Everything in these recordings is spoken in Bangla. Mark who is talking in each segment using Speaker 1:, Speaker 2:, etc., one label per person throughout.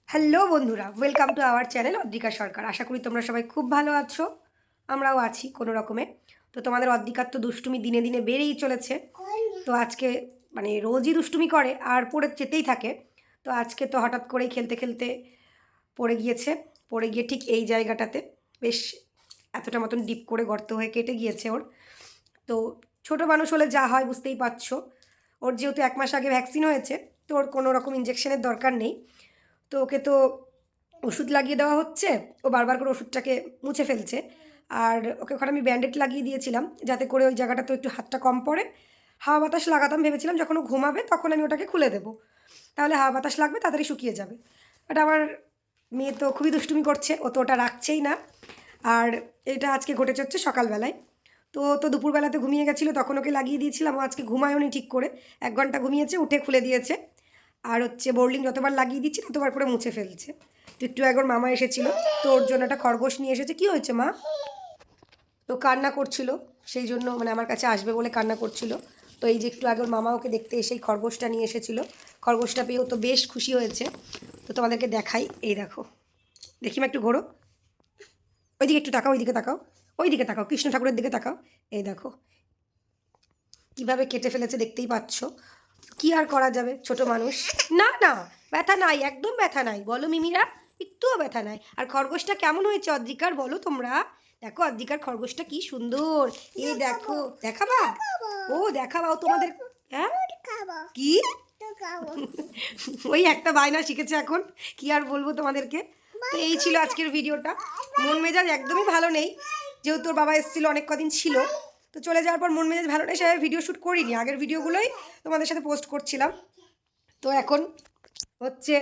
Speaker 1: হ্যালো বন্ধুরা, welcome to our channel Adrika Sarkar. আশা করি তোমরা সবাই খুব ভালো আছো, আমরাও আছি কোনো রকমে। তো তোমাদের অদ্রিকার তো দুষ্টুমি দিনে দিনে বেড়েই চলেছে। তো আজকে মানে রোজই দুষ্টুমি করে আর পড়ে যেতেই থাকে। তো আজকে তো হঠাৎ করেই খেলতে খেলতে পড়ে গিয়েছে। পড়ে গিয়ে ঠিক এই জায়গাটাতে বেশ এতটা মতন ডিপ করে গর্ত হয়ে কেটে গিয়েছে ওর। তো ছোট মানুষ হলে যা হয় বুঝতেই পারছো। ওর যেহেতু 1 মাস আগে ভ্যাকসিন হয়েছে, তো ওর কোনো রকম ইঞ্জেকশনের দরকার নেই। তো ওকে তো ওষুধ লাগিয়ে দেওয়া হচ্ছে, ও বারবার করে ওষুধটাকে মুছে ফেলছে। আর ওকে ওখানে আমি ব্যান্ডেড লাগিয়ে দিয়েছিলাম যাতে করে ওই জায়গাটাতে একটু হাতটা কম পড়ে। হাওয়া বাতাস লাগাতাম ভেবেছিলাম যখন ও ঘুমাবে তখন আমি ওটাকে খুলে দেবো, তাহলে হাওয়া বাতাস লাগবে, তাড়াতাড়ি শুকিয়ে যাবে। বাট আমার মেয়ে তো খুবই দুষ্টুমি করছে, ও তো ওটা রাখছেই না। আর এটা আজকে ঘটেছে হচ্ছে সকালবেলায়। তো দুপুরবেলাতে ঘুমিয়ে গেছিলো, তখন ওকে লাগিয়ে দিয়েছিলাম। ও আজকে ঘুমায়ওনি ঠিক করে, 1 ঘন্টা ঘুমিয়েছে, উঠে খুলে দিয়েছে। আর হচ্ছে বোর্লিং যতবার লাগিয়ে দিচ্ছি ততবার করে মুছে ফেলছে। তো একটু একবার মামা এসেছিলো, তো ওর জন্য একটা খরগোশ নিয়ে এসেছে। কী হয়েছে মা? তো কান্না করছিল, সেই জন্য মানে আমার কাছে আসবে বলে কান্না করছিল। তো এই যে একটু আগে ওর মামা ওকে দেখতে এসেই খরগোশটা নিয়ে এসেছিলো। খরগোশটা পেয়েও তো বেশ খুশি হয়েছে। তো তোমাদেরকে দেখাই, এই দেখো, দেখি মা একটু ঘোরো, ওইদিকে একটু তাকাও, ওইদিকে তাকাও, ওইদিকে তাকাও, কৃষ্ণ ঠাকুরের দিকে তাকাও। এই দেখো কীভাবে কেটে ফেলেছে, দেখতেই পাচ্ছ। কি আর করা যাবে, ছোট মানুষ। না না, ব্যথা নাই, একদম ব্যথা নাই, বলো মিমিরা, একটুও ব্যথা নাই। আর খরগোশটা কেমন হয়েছে অদ্রিকার বলো তোমরা? দেখো অদ্রিকার খরগোশটা কি সুন্দর। এই দেখো, দেখাবা? ও দেখাবাও তোমাদের। হ্যাঁ কি ওই একটা বায়না শিখেছে এখন, কি আর বলবো তোমাদেরকে। তো এই ছিল আজকের ভিডিওটা। মন মেজাজ একদমই ভালো নেই, যেহেতু ওর বাবা এসেছিলো, অনেক কদিন ছিল। তো চলে যাওয়ার পর মন মেজাজ ভালো নেই, সেভাবে ভিডিও শ্যুট করিনি, আগের ভিডিওগুলোই তোমাদের সাথে পোস্ট করছিলাম। তো এখন হচ্ছে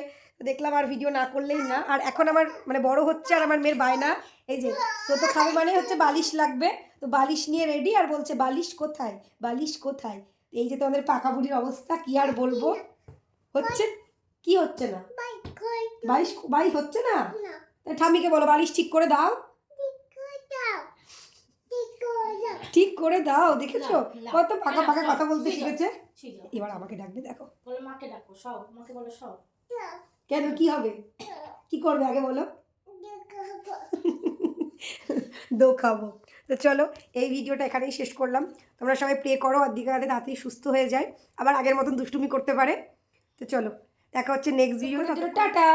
Speaker 1: দেখলাম আর ভিডিও না করলেই না। আর এখন আমার মানে বড় হচ্ছে আর আমার মেয়ের বায়না, এই যে তো খাবে মানে হচ্ছে বালিশ লাগবে। তো বালিশ নিয়ে রেডি, আর বলছে বালিশ কোথায়, বালিশ কোথায়। এই যে তোমাদের পাকা বুড়ির অবস্থা, কি আর বলবো। হচ্ছে কি হচ্ছে না, বালিশ বালিশ হচ্ছে না। ঠামিকে বলো বালিশ ঠিক করে দাও, ঠিক করে দাও। দেখেছো কত পাকা পাকা কথা বলতে শিখেছে। এবার আমাকে ডাকবে, দেখো
Speaker 2: বলো মাকে ডাকো, সব মাকে বলো সব।
Speaker 1: কেন, কি হবে, কি করবে আগে বলো? দো খাবো। তো চলো এই ভিডিওটা এখানেই শেষ করলাম। তোমরা সবাই প্রে করো অদ্রিকা যাতে তাড়াতাড়ি সুস্থ হয়ে যায়, আবার আগের মতন দুষ্টুমি করতে পারে। তো চলো দেখা হচ্ছে next video. Tata,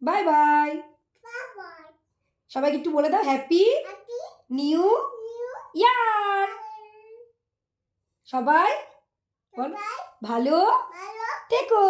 Speaker 1: bye bye. সবাইকে একটু বলে দাও হ্যাপি নিউ ইয়ার। সবাই ভালো থেকো।